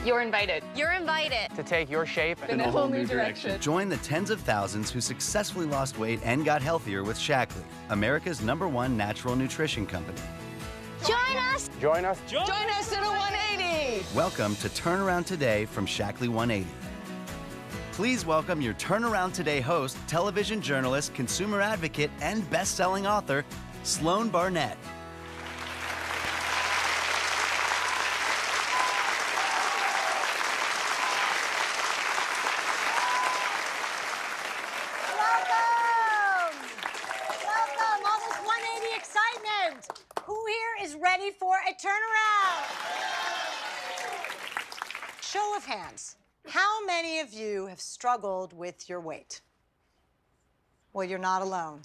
You're invited. You're invited to take your shape In a whole new direction. Join the tens of thousands who successfully lost weight and got healthier with Shaklee, America's #1 natural nutrition company. Join us! Join us. Join us in a 180. Welcome to Turnaround Today from Shaklee 180. Please welcome your Turnaround Today host, television journalist, consumer advocate, and best-selling author, Sloan Barnett. Ready for a turnaround? Show of hands. How many of you have struggled with your weight? Well, you're not alone.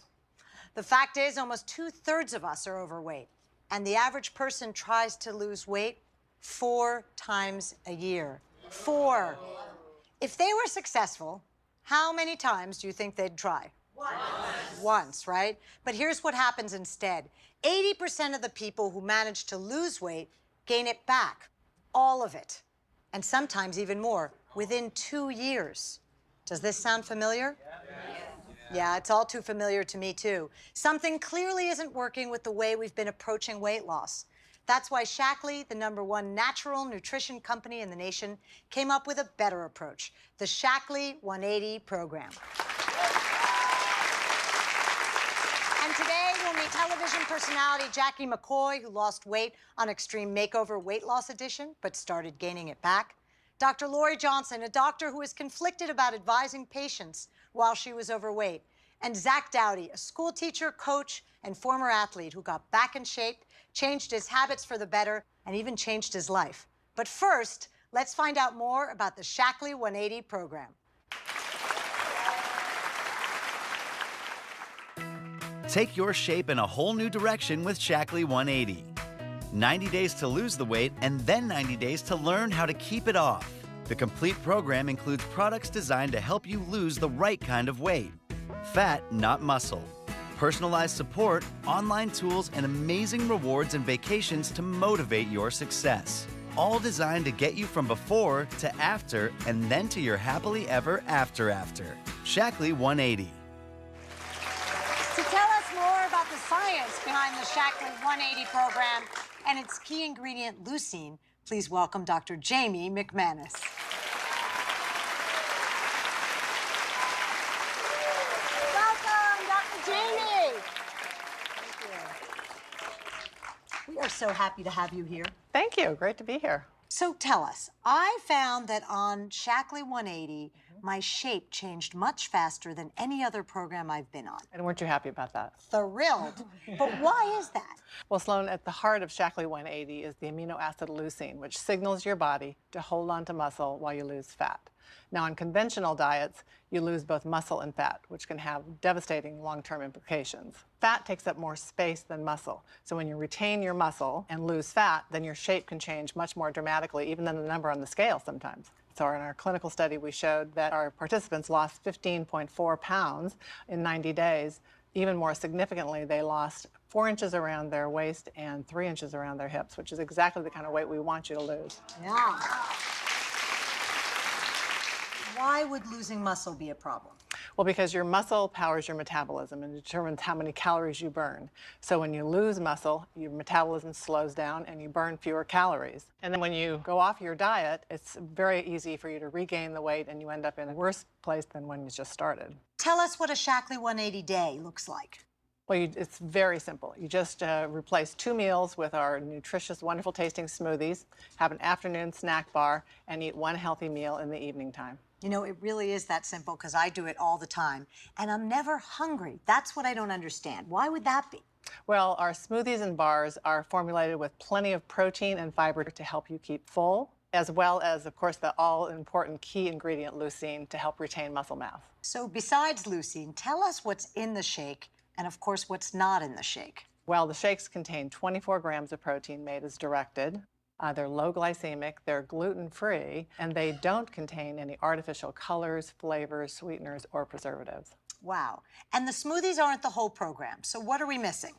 The fact is, almost 2/3 of us are overweight, and the average person tries to lose weight 4 times a year. 4. If they were successful, how many times do you think they'd try? Once, right? But here's what happens instead. 80% of the people who manage to lose weight gain it back, all of it, and sometimes even more, within 2 years. Does this sound familiar? Yeah, it's all too familiar to me, too. Something clearly isn't working with the way we've been approaching weight loss. That's why Shaklee, the #1 natural nutrition company in the nation, came up with a better approach, the Shaklee 180 program. And today, we'll meet television personality Jackie McCoy, who lost weight on Extreme Makeover Weight Loss Edition, but started gaining it back. Dr. Lori Johnson, a doctor who was conflicted about advising patients while she was overweight. And Zach Dowdy, a school teacher, coach, and former athlete who got back in shape, changed his habits for the better, and even changed his life. But first, let's find out more about the Shaklee 180 program. Take your shape in a whole new direction with Shaklee 180. 90 days to lose the weight and then 90 days to learn how to keep it off. The complete program includes products designed to help you lose the right kind of weight. Fat, not muscle. Personalized support, online tools, and amazing rewards and vacations to motivate your success. All designed to get you from before to after and then to your happily ever after. Shaklee 180. To tell us more about the science behind the Shaklee 180 program and its key ingredient, leucine, please welcome Dr. Jamie McManus. Welcome, Dr. Jamie. Thank you. We are so happy to have you here. Thank you. Great to be here. So tell us, I found that on Shaklee 180, my shape changed much faster than any other program I've been on. And weren't you happy about that? Thrilled. But why is that? Well, Sloan, at the heart of Shaklee 180 is the amino acid leucine, which signals your body to hold on to muscle while you lose fat. Now, on conventional diets, you lose both muscle and fat, which can have devastating long-term implications. Fat takes up more space than muscle. So when you retain your muscle and lose fat, then your shape can change much more dramatically, even than the number on the scale sometimes. So in our clinical study, we showed that our participants lost 15.4 pounds in 90 days. Even more significantly, they lost 4 inches around their waist and 3 inches around their hips, which is exactly the kind of weight we want you to lose. Yeah. Why would losing muscle be a problem? Well, because your muscle powers your metabolism and determines how many calories you burn. So when you lose muscle, your metabolism slows down and you burn fewer calories. And then when you go off your diet, it's very easy for you to regain the weight and you end up in a worse place than when you just started. Tell us what a Shaklee 180 day looks like. Well, it's very simple. You just replace 2 meals with our nutritious, wonderful tasting smoothies, have an afternoon snack bar, and eat 1 healthy meal in the evening time. You know, it really is that simple because I do it all the time. And I'm never hungry. That's what I don't understand. Why would that be? Well, our smoothies and bars are formulated with plenty of protein and fiber to help you keep full, as well as, of course, the all-important key ingredient, leucine, to help retain muscle mass. So besides leucine, tell us what's in the shake and, of course, what's not in the shake. Well, the shakes contain 24 grams of protein made as directed. They're low glycemic, they're gluten-free, and they don't contain any artificial colors, flavors, sweeteners, or preservatives. Wow. And the smoothies aren't the whole program, so what are we missing?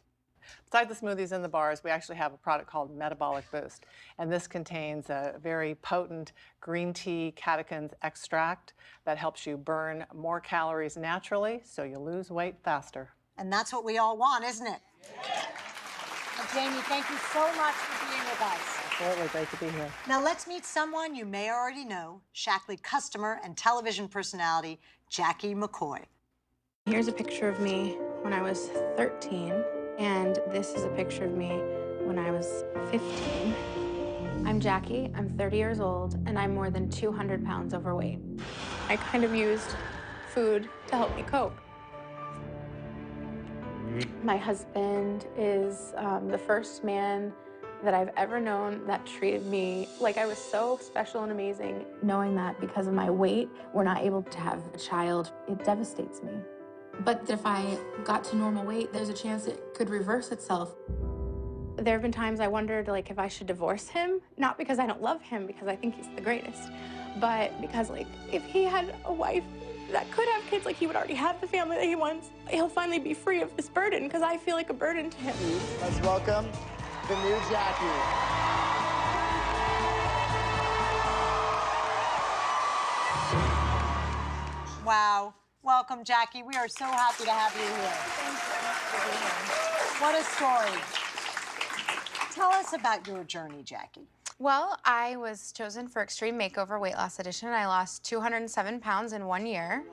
Besides the smoothies and the bars, we actually have a product called Metabolic Boost. And this contains a very potent green tea catechins extract that helps you burn more calories naturally, so you lose weight faster. And that's what we all want, isn't it? And Jamie, thank you so much for being with us. Absolutely, great to be here. Now let's meet someone you may already know, Shaklee customer and television personality, Jackie McCoy. Here's a picture of me when I was 13, and this is a picture of me when I was 15. I'm Jackie, I'm 30 years old, and I'm more than 200 pounds overweight. I kind of used food to help me cope. My husband is the first man that I've ever known that treated me like I was so special and amazing. Knowing that because of my weight, we're not able to have a child, it devastates me. But if I got to normal weight, there's a chance it could reverse itself. There have been times I wondered, like, if I should divorce him, not because I don't love him, because I think he's the greatest, but because, like, if he had a wife that could have kids, like, he would already have the family that he wants, he'll finally be free of this burden, because I feel like a burden to him. Let's welcome the new Jackie. Wow. Welcome, Jackie. We are so happy to have you here. What a story. Tell us about your journey, Jackie. Well, I was chosen for Extreme Makeover Weight Loss Edition. I lost 207 pounds in 1 year.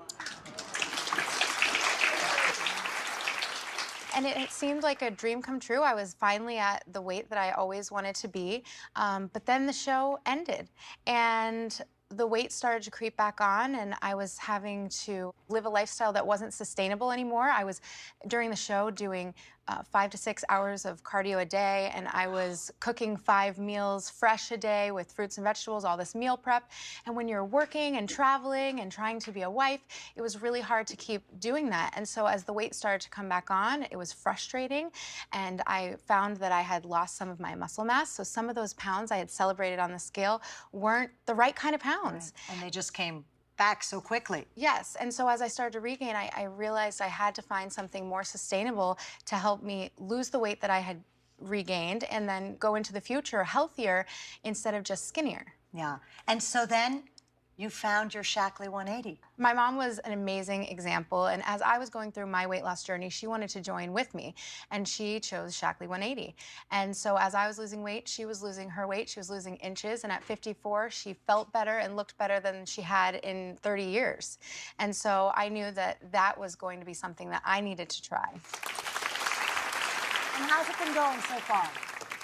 And it seemed like a dream come true. I was finally at the weight that I always wanted to be. But then the show ended, and the weight started to creep back on, and I was having to live a lifestyle that wasn't sustainable anymore. I was, during the show, doing 5 to 6 hours of cardio a day, and I was cooking 5 meals fresh a day with fruits and vegetables, all this meal prep. And when you're working and traveling and trying to be a wife, it was really hard to keep doing that. And so as the weight started to come back on, it was frustrating, and I found that I had lost some of my muscle mass. So some of those pounds I had celebrated on the scale weren't the right kind of pounds. Right. And they just came back so quickly. Yes, and so as I started to regain, I realized I had to find something more sustainable to help me lose the weight that I had regained and then go into the future healthier instead of just skinnier. Yeah, and so then you found your Shaklee 180. My mom was an amazing example, and as I was going through my weight loss journey, she wanted to join with me, and she chose Shaklee 180. And so as I was losing weight, she was losing her weight, she was losing inches, and at 54, she felt better and looked better than she had in 30 years. And so I knew that that was going to be something that I needed to try. And how's it been going so far?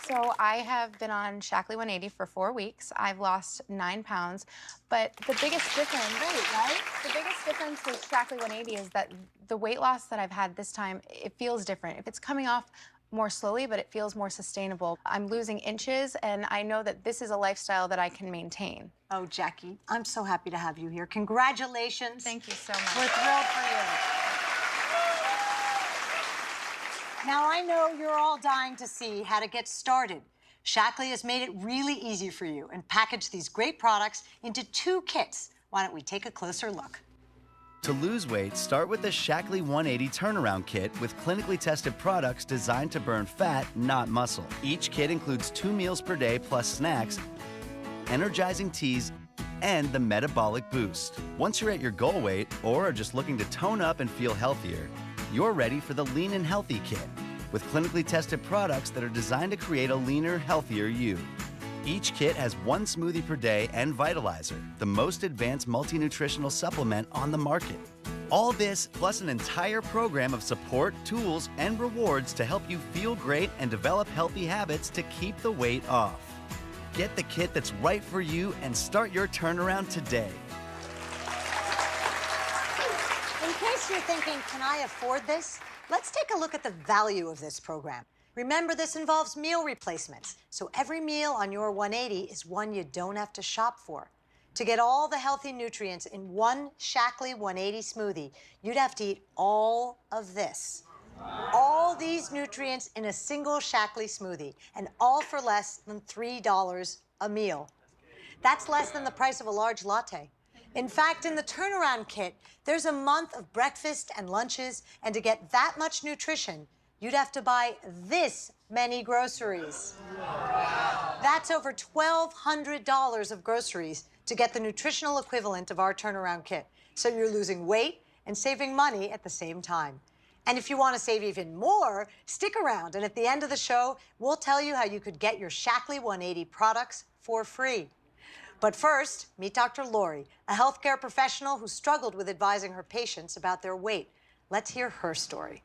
So I have been on Shaklee 180 for 4 weeks. I've lost 9 pounds, but the biggest difference, right? The biggest difference with Shaklee 180 is that the weight loss that I've had this time, it feels different. If it's coming off more slowly, but it feels more sustainable. I'm losing inches, and I know that this is a lifestyle that I can maintain. Oh, Jackie, I'm so happy to have you here. Congratulations. Thank you so much. We're thrilled for you. Now, I know you're all dying to see how to get started. Shaklee has made it really easy for you and packaged these great products into 2 kits. Why don't we take a closer look? To lose weight, start with the Shaklee 180 Turnaround Kit with clinically tested products designed to burn fat, not muscle. Each kit includes 2 meals per day plus snacks, energizing teas, and the Metabolic Boost. Once you're at your goal weight or are just looking to tone up and feel healthier, you're ready for the Lean and Healthy Kit with clinically tested products that are designed to create a leaner, healthier you. Each kit has 1 smoothie per day and Vitalizer, the most advanced multi-nutritional supplement on the market. All this plus an entire program of support, tools, and rewards to help you feel great and develop healthy habits to keep the weight off. Get the kit that's right for you and start your turnaround today. In case you're thinking, can I afford this? Let's take a look at the value of this program. Remember, this involves meal replacements, so every meal on your 180 is one you don't have to shop for. To get all the healthy nutrients in 1 Shaklee 180 smoothie, you'd have to eat all of this. All these nutrients in a single Shaklee smoothie, and all for less than $3 a meal. That's less than the price of a large latte. In fact, in the turnaround kit, there's a month of breakfast and lunches, and to get that much nutrition, you'd have to buy this many groceries. That's over $1,200 of groceries to get the nutritional equivalent of our turnaround kit. So you're losing weight and saving money at the same time. And if you want to save even more, stick around, and at the end of the show, we'll tell you how you could get your Shaklee 180 products for free. But first, meet Dr. Lori, a healthcare professional who struggled with advising her patients about their weight. Let's hear her story.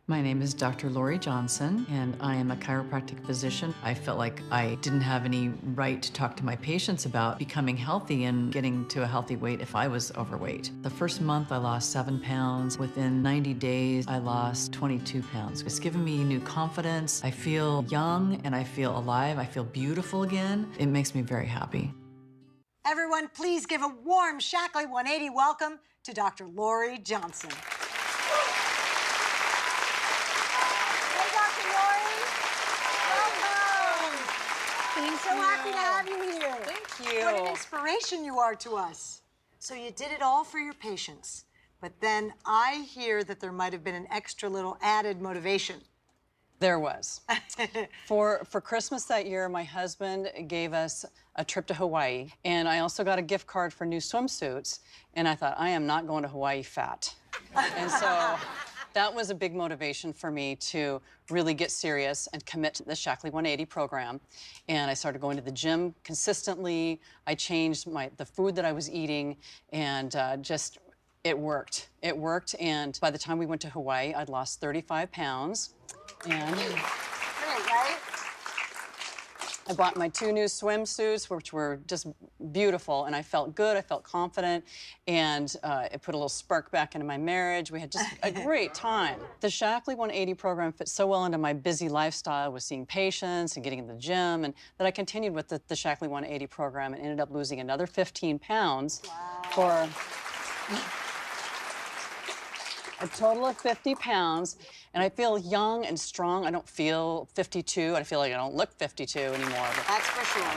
My name is Dr. Lori Johnson, and I am a chiropractic physician. I felt like I didn't have any right to talk to my patients about becoming healthy and getting to a healthy weight if I was overweight. The first month, I lost 7 pounds. Within 90 days, I lost 22 pounds. It's given me new confidence. I feel young and I feel alive. I feel beautiful again. It makes me very happy. Everyone, please give a warm Shaklee 180 welcome to Dr. Lori Johnson. So happy to have you here. Thank you. What an inspiration you are to us. So you did it all for your patients, but then I hear that there might have been an extra little added motivation. There was. For Christmas that year, my husband gave us a trip to Hawaii, and I also got a gift card for new swimsuits, and I thought, I am not going to Hawaii fat. And so that was a big motivation for me to really get serious and commit to the Shaklee 180 program. And I started going to the gym consistently. I changed the food that I was eating, and it worked. It worked, and by the time we went to Hawaii, I'd lost 35 pounds. And Great, right? I bought my 2 new swimsuits, which were just beautiful, and I felt good, I felt confident, and it put a little spark back into my marriage. We had just a great time. The Shaklee 180 program fit so well into my busy lifestyle with seeing patients and getting in the gym, and that I continued with the Shaklee 180 program and ended up losing another 15 pounds for a total of 50 pounds. And I feel young and strong. I don't feel 52. I feel like I don't look 52 anymore. But That's for sure.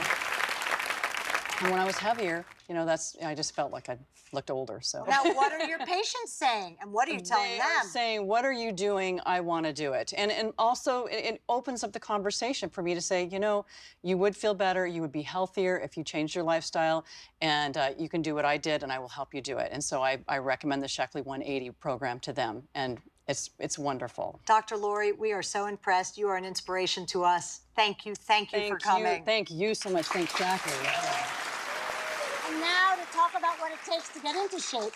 and when I was heavier, you know, I just felt like I looked older, so. Now, what are your patients saying, and what are you telling They them? are saying, what are you doing? I want to do it. And also, it opens up the conversation for me to say, you know, you would feel better, you would be healthier if you changed your lifestyle, and you can do what I did, and I will help you do it. And so I recommend the Shaklee 180 program to them, and it's wonderful. Dr. Lori, we are so impressed. You are an inspiration to us. Thank you for coming. Thank you so much. Thanks, Shaklee. And now to talk about what it takes to get into shape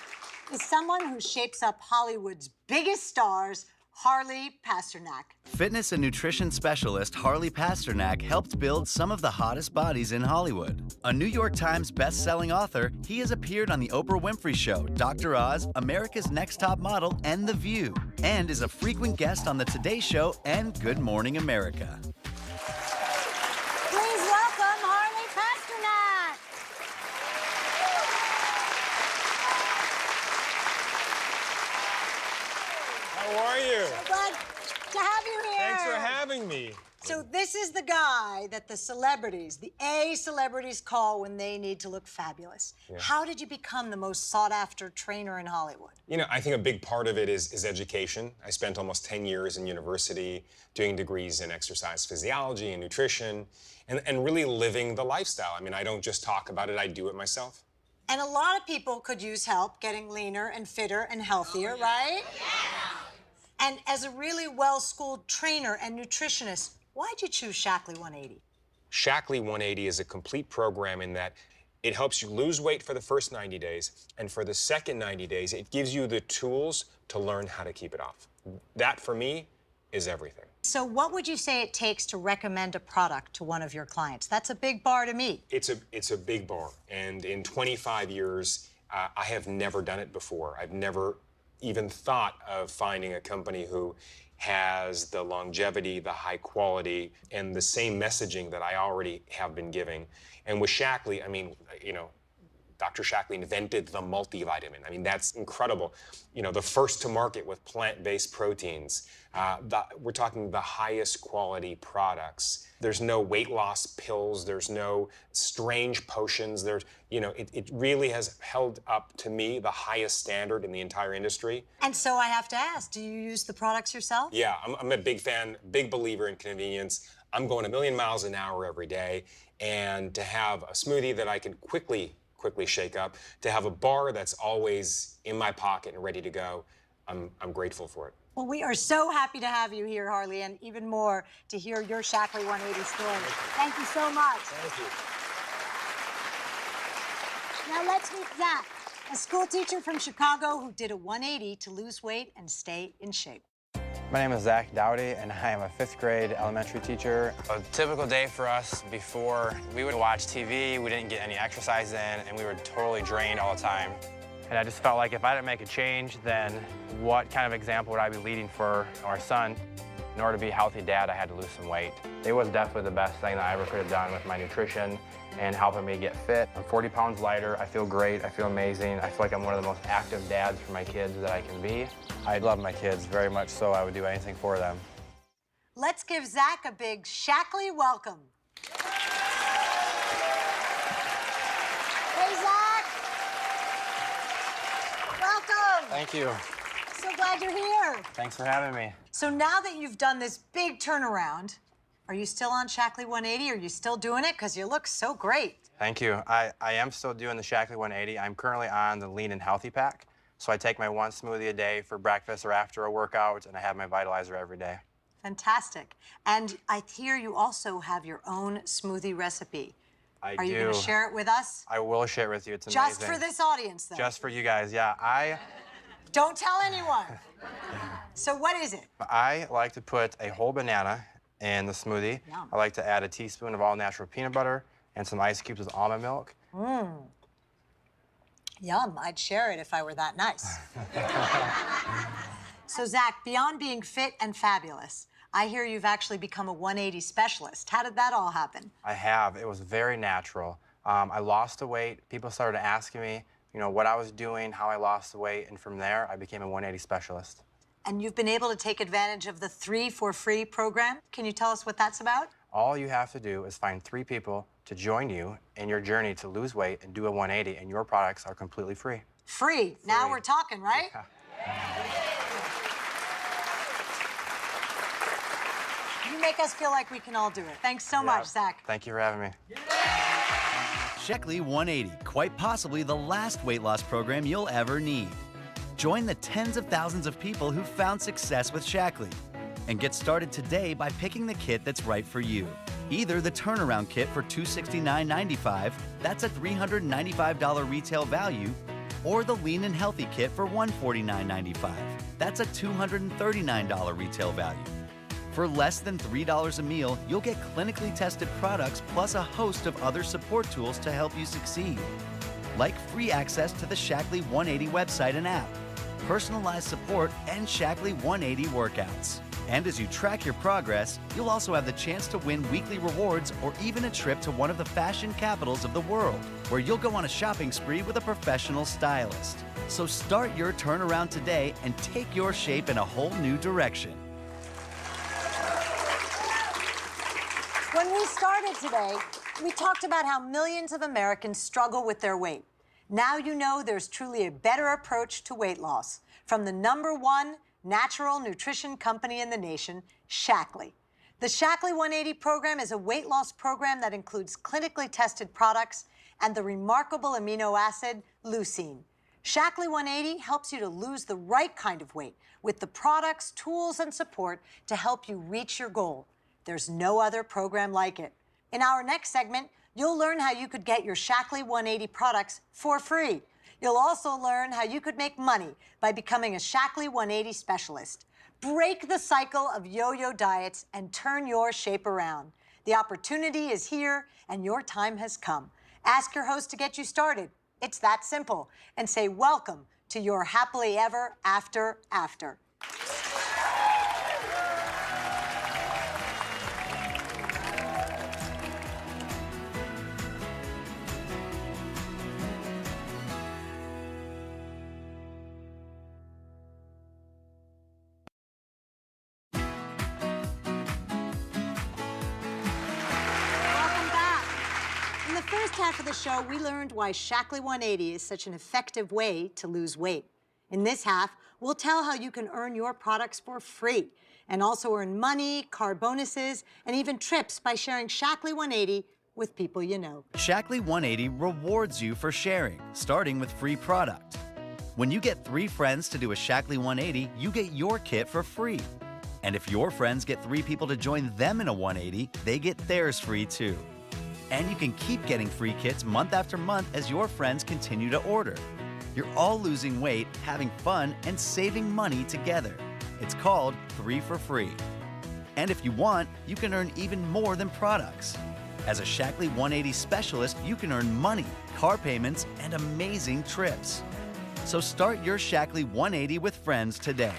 is someone who shapes up Hollywood's biggest stars, Harley Pasternak. Fitness and nutrition specialist Harley Pasternak helped build some of the hottest bodies in Hollywood. A New York Times best-selling author, he has appeared on The Oprah Winfrey Show, Dr. Oz, America's Next Top Model, and The View, and is a frequent guest on The Today Show and Good Morning America. Please welcome Harley Pasternak. How are you? So glad to have you here. Thanks for having me. So this is the guy that the celebrities, the A celebrities, call when they need to look fabulous. Yeah. How did you become the most sought-after trainer in Hollywood? You know, I think a big part of it is education. I spent almost 10 years in university doing degrees in exercise physiology and nutrition and really living the lifestyle. I mean, I don't just talk about it, I do it myself. And a lot of people could use help getting leaner and fitter and healthier, right? Yeah. And as a really well-schooled trainer and nutritionist, why'd you choose Shaklee 180? Shaklee 180 is a complete program in that it helps you lose weight for the first 90 days, and for the second 90 days, it gives you the tools to learn how to keep it off. That, for me, is everything. So what would you say it takes to recommend a product to one of your clients? That's a big bar to meet. It's a big bar, and in 25 years, I have never done it before. I've never even thought of finding a company who has the longevity, the high quality, and the same messaging that I already have been giving. And with Shaklee, I mean, you know, Dr. Shaklee invented the multivitamin. I mean, that's incredible. You know, the first to market with plant-based proteins. We're talking the highest quality products. There's no weight loss pills. There's no strange potions. There's, you know, it really has held up to me the highest standard in the entire industry. And so I have to ask, do you use the products yourself? Yeah, I'm a big fan, big believer in convenience. I'm going a million miles an hour every day, and to have a smoothie that I can quickly shake up, to have a bar that's always in my pocket and ready to go, I'm grateful for it. Well, we are so happy to have you here, Harley, and even more to hear your Shaklee 180 story. Thank you so much. Thank you. Now let's meet Zach, a school teacher from Chicago who did a 180 to lose weight and stay in shape. My name is Zach Dowdy, and I am a 5th grade elementary teacher. A typical day for us before, we would watch TV, we didn't get any exercise in, and we were totally drained all the time. And I just felt like if I didn't make a change, then what kind of example would I be leading for our son? In order to be a healthy dad, I had to lose some weight. It was definitely the best thing that I ever could have done with my nutrition and helping me get fit. I'm 40 pounds lighter. I feel great. I feel amazing. I feel like I'm one of the most active dads for my kids that I can be. I love my kids very much, so I would do anything for them. Let's give Zach a big Shaklee welcome. Hey, Zach. Welcome. Thank you. So glad you're here. Thanks for having me. So now that you've done this big turnaround, are you still on Shaklee 180? Are you still doing it? Because you look so great. Thank you. I am still doing the Shaklee 180. I'm currently on the Lean and Healthy Pack. So I take my one smoothie a day for breakfast or after a workout, and I have my vitalizer every day. Fantastic. And I hear you also have your own smoothie recipe. I do. Are you going to share it with us? I will share it with you. It's amazing. Just for this audience, though. Just for you guys, yeah. Don't tell anyone. So what is it? I like to put a whole banana in the smoothie. Yum. I like to add a teaspoon of all-natural peanut butter and some ice cubes with almond milk. Mmm. Yum. I'd share it if I were that nice. So, Zach, beyond being fit and fabulous, I hear you've actually become a 180 specialist. How did that all happen? I have. It was very natural. I lost the weight. People started asking me, you know, what I was doing, how I lost the weight, and from there, I became a 180 specialist. And you've been able to take advantage of the 3 for Free program. Can you tell us what that's about? All you have to do is find 3 people to join you in your journey to lose weight and do a 180, and your products are completely free. Free. Now we're talking, right? Yeah. You make us feel like we can all do it. Thanks so much, Zach. Thank you for having me. Shaklee 180, quite possibly the last weight loss program you'll ever need. Join the tens of thousands of people who've found success with Shaklee. And get started today by picking the kit that's right for you. Either the turnaround kit for $269.95, that's a $395 retail value, or the Lean and Healthy kit for $149.95, that's a $239 retail value. For less than $3 a meal, you'll get clinically tested products plus a host of other support tools to help you succeed. Like free access to the Shaklee 180 website and app, personalized support, and Shaklee 180 workouts. And as you track your progress, you'll also have the chance to win weekly rewards or even a trip to one of the fashion capitals of the world, where you'll go on a shopping spree with a professional stylist. So start your turnaround today and take your shape in a whole new direction. When we started today, we talked about how millions of Americans struggle with their weight. Now you know there's truly a better approach to weight loss from the #1 natural nutrition company in the nation, Shaklee. The Shaklee 180 program is a weight loss program that includes clinically tested products and the remarkable amino acid leucine. Shaklee 180 helps you to lose the right kind of weight with the products, tools, and support to help you reach your goal. There's no other program like it. In our next segment, you'll learn how you could get your Shaklee 180 products for free. You'll also learn how you could make money by becoming a Shaklee 180 specialist. Break the cycle of yo-yo diets and turn your shape around. The opportunity is here and your time has come. Ask your host to get you started. It's that simple. And say welcome to your happily ever after. the first half of the show, we learned why Shaklee 180 is such an effective way to lose weight. In this half, we'll tell how you can earn your products for free and also earn money, car bonuses, and even trips by sharing Shaklee 180 with people you know. Shaklee 180 rewards you for sharing, starting with free product. When you get 3 friends to do a Shaklee 180, you get your kit for free. And if your friends get 3 people to join them in a 180, they get theirs free too. And you can keep getting free kits month after month as your friends continue to order. You're all losing weight, having fun, and saving money together. It's called 3 for Free. And if you want, you can earn even more than products. As a Shaklee 180 specialist, you can earn money, car payments, and amazing trips. So start your Shaklee 180 with friends today.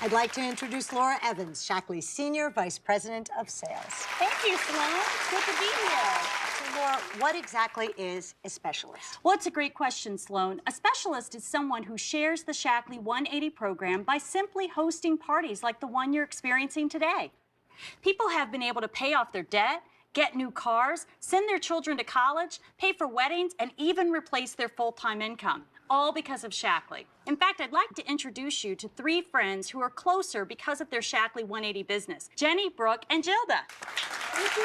I'd like to introduce Laura Evans, Shaklee's Senior Vice President of Sales. Thank you, Sloan. It's good to be here. So, Laura, what exactly is a specialist? Well, it's a great question, Sloan. A specialist is someone who shares the Shaklee 180 program by simply hosting parties like the one you're experiencing today. People have been able to pay off their debt, get new cars, send their children to college, pay for weddings, and even replace their full-time income, all because of Shaklee. In fact, I'd like to introduce you to 3 friends who are closer because of their Shaklee 180 business, Jenny, Brooke, and Gilda. Thank you.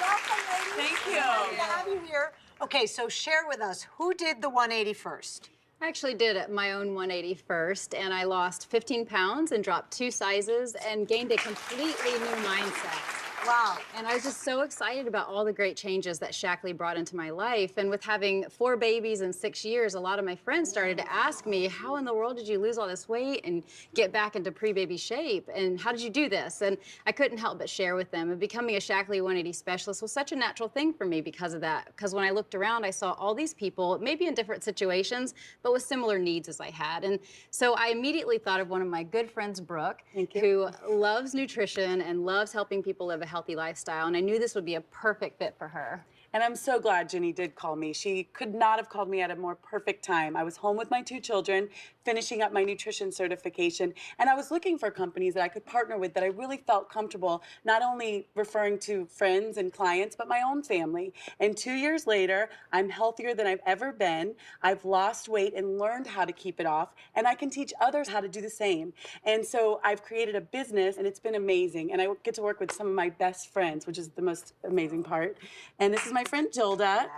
Welcome, ladies. Thank you. Glad to have you here. Okay, so share with us, who did the 180 first? I actually did my own 180 first, and I lost 15 pounds and dropped 2 sizes and gained a completely new mindset. Wow. And I was just so excited about all the great changes that Shaklee brought into my life. And with having 4 babies in 6 years, a lot of my friends started to ask me, how in the world did you lose all this weight and get back into pre-baby shape? And how did you do this? And I couldn't help but share with them. And becoming a Shaklee 180 specialist was such a natural thing for me because of that. Because when I looked around, I saw all these people, maybe in different situations, but with similar needs as I had. And so I immediately thought of one of my good friends, Brooke, who loves nutrition and loves helping people live a healthy lifestyle, and I knew this would be a perfect fit for her. And I'm so glad Jenny did call me. She could not have called me at a more perfect time. I was home with my 2 children, finishing up my nutrition certification, and I was looking for companies that I could partner with that I really felt comfortable, not only referring to friends and clients, but my own family. And 2 years later, I'm healthier than I've ever been. I've lost weight and learned how to keep it off, and I can teach others how to do the same. And so I've created a business, and it's been amazing. And I get to work with some of my best friends, which is the most amazing part. And this is my friend Gilda.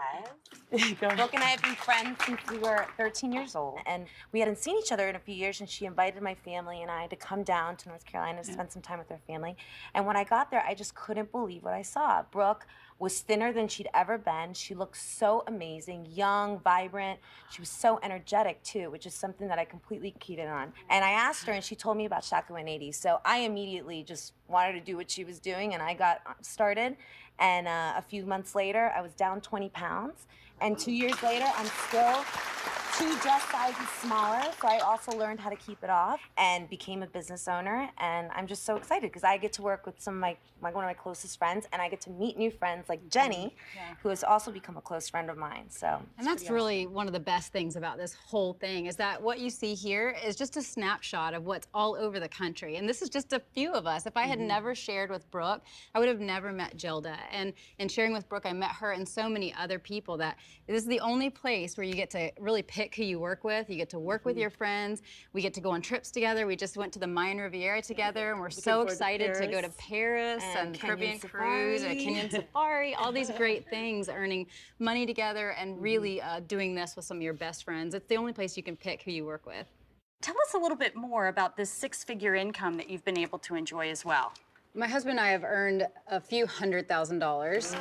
Yes. Brooke and I have been friends since we were 13 years old, and we hadn't seen each other in a few years, and she invited my family and I to come down to North Carolina to spend some time with her family. And when I got there, I just couldn't believe what I saw. Brooke was thinner than she'd ever been. She looked so amazing, young, vibrant. She was so energetic too, which is something that I completely keyed in on. And I asked her, and she told me about Shaklee 180. So I immediately just wanted to do what she was doing, and I got started. And a few months later, I was down 20 pounds. And 2 years later, I'm still 2 dress sizes smaller. So I also learned how to keep it off and became a business owner. And I'm just so excited because I get to work with some of one of my closest friends, and I get to meet new friends like Jenny, who has also become a close friend of mine. So, and that's really one of the best things about this whole thing is that what you see here is just a snapshot of what's all over the country. And this is just a few of us. If I had never shared with Brooke, I would have never met Gilda. And in sharing with Brooke, I met her and so many other people that this is the only place where you get to really pick who you work with. You get to work with your friends. We get to go on trips together. We just went to the Mayan Riviera together, and we're so excited to go to Paris and Caribbean cruise and a Kenyan safari, all these great things, earning money together and really doing this with some of your best friends. It's the only place you can pick who you work with. Tell us a little bit more about this 6-figure income that you've been able to enjoy as well. My husband and I have earned a few $100,000.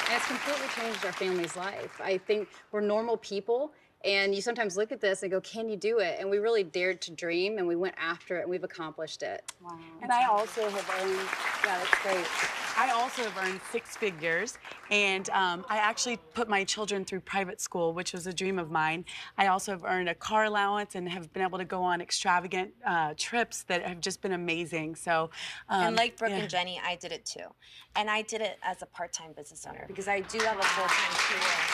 And it's completely changed our family's life. I think we're normal people, and you sometimes look at this and go, can you do it? And we really dared to dream, and we went after it, and we've accomplished it. Wow. And I also have earned, yeah, that's great. I also have earned 6 figures, and I actually put my children through private school, which was a dream of mine. I also have earned a car allowance and have been able to go on extravagant trips that have just been amazing. So, and like Brooke and Jenny, I did it too. And I did it as a part-time business owner because I do have a full-time career.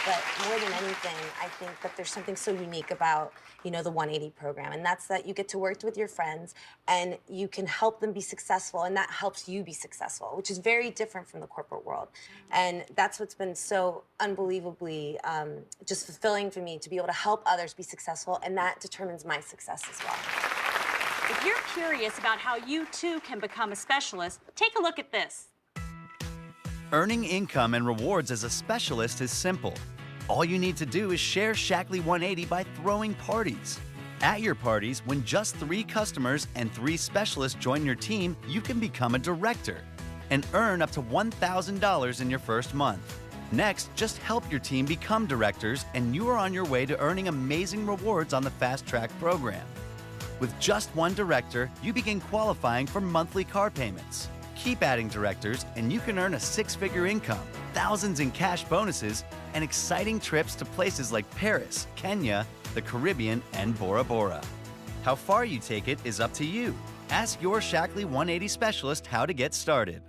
But more than anything, I think that there's something so unique about, you know, the 180 program, and that's that you get to work with your friends and you can help them be successful, and that helps you be successful, which is very different from the corporate world. And that's what's been so unbelievably just fulfilling for me, to be able to help others be successful, and that determines my success as well. If you're curious about how you too can become a specialist, take a look at this. Earning income and rewards as a specialist is simple. All you need to do is share Shaklee 180 by throwing parties. At your parties, when just 3 customers and 3 specialists join your team, you can become a director and earn up to $1,000 in your first month. Next, just help your team become directors, and you are on your way to earning amazing rewards on the Fast Track program. With just 1 director, you begin qualifying for monthly car payments. Keep adding directors, and you can earn a 6-figure income, thousands in cash bonuses, and exciting trips to places like Paris, Kenya, the Caribbean, and Bora Bora. How far you take it is up to you. Ask your Shaklee 180 specialist how to get started.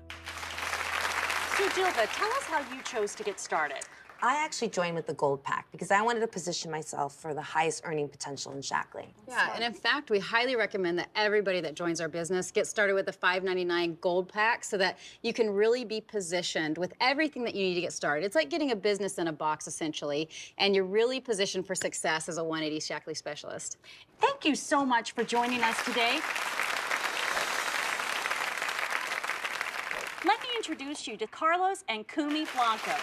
So, Dilva, tell us how you chose to get started. I actually joined with the Gold Pack because I wanted to position myself for the highest earning potential in Shaklee. Yeah, and in fact, we highly recommend that everybody that joins our business get started with the $5.99 Gold Pack so that you can really be positioned with everything that you need to get started. It's like getting a business in a box, essentially, and you're really positioned for success as a 180 Shaklee specialist. Thank you so much for joining us today. Let me introduce you to Carlos and Kumi Blanco.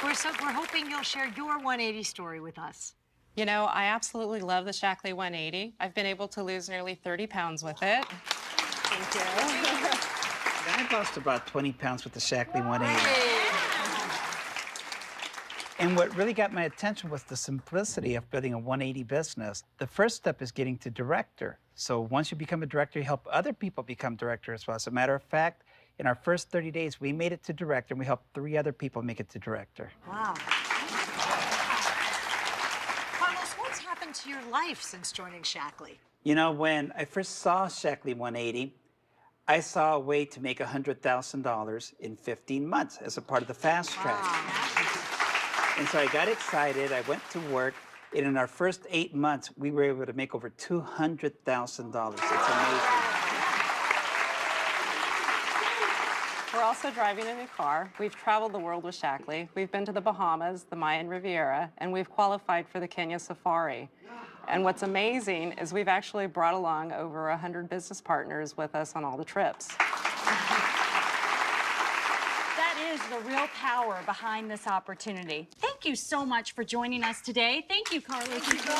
We're hoping you'll share your 180 story with us. You know, I absolutely love the Shaklee 180. I've been able to lose nearly 30 pounds with it. Thank you. I lost about 20 pounds with the Shaklee 180. And what really got my attention was the simplicity of building a 180 business. The first step is getting to director. So once you become a director, you help other people become director as well. As a matter of fact, in our first 30 days, we made it to director, and we helped 3 other people make it to director. Wow. Carlos, what's happened to your life since joining Shaklee? You know, when I first saw Shaklee 180, I saw a way to make $100,000 in 15 months as a part of the Fast Track. Wow. And so I got excited, I went to work, and in our first 8 months, we were able to make over $200,000. It's amazing. We're also driving a new car. We've traveled the world with Shaklee. We've been to the Bahamas, the Mayan Riviera, and we've qualified for the Kenya Safari. And what's amazing is we've actually brought along over 100 business partners with us on all the trips. That is the real power behind this opportunity. Thank you so much for joining us today. Thank you, Carlos. Thank you.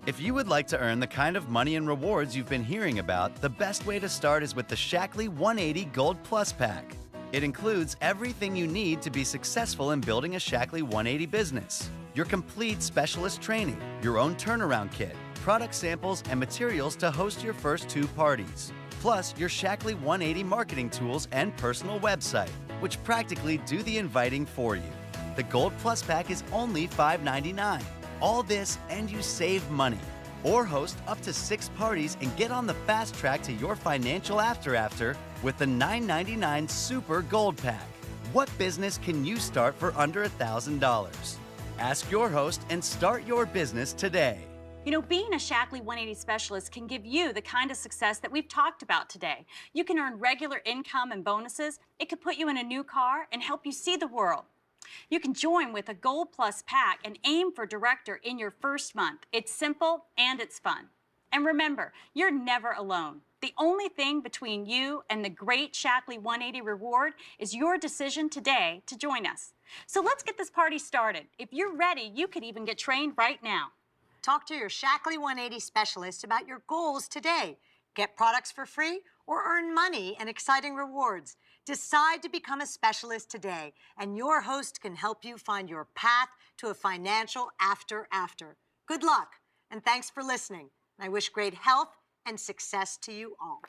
If you would like to earn the kind of money and rewards you've been hearing about, the best way to start is with the Shaklee 180 Gold Plus Pack. It includes everything you need to be successful in building a Shaklee 180 business. Your complete specialist training, your own turnaround kit, product samples, and materials to host your first 2 parties. Plus, your Shaklee 180 marketing tools and personal website, which practically do the inviting for you. The Gold Plus Pack is only $5.99. All this and you save money. Or host up to 6 parties and get on the fast track to your financial after with the $9.99 Super Gold Pack. What business can you start for under $1,000? Ask your host and start your business today. You know, being a Shaklee 180 specialist can give you the kind of success that we've talked about today. You can earn regular income and bonuses. It could put you in a new car and help you see the world. You can join with a Gold Plus Pack and aim for director in your first month. It's simple and it's fun. And remember, you're never alone. The only thing between you and the great Shaklee 180 reward is your decision today to join us. So let's get this party started. If you're ready, you could even get trained right now. Talk to your Shaklee 180 specialist about your goals today. Get products for free or earn money and exciting rewards. Decide to become a specialist today, and your host can help you find your path to a financial after. Good luck, and thanks for listening. I wish great health and success to you all.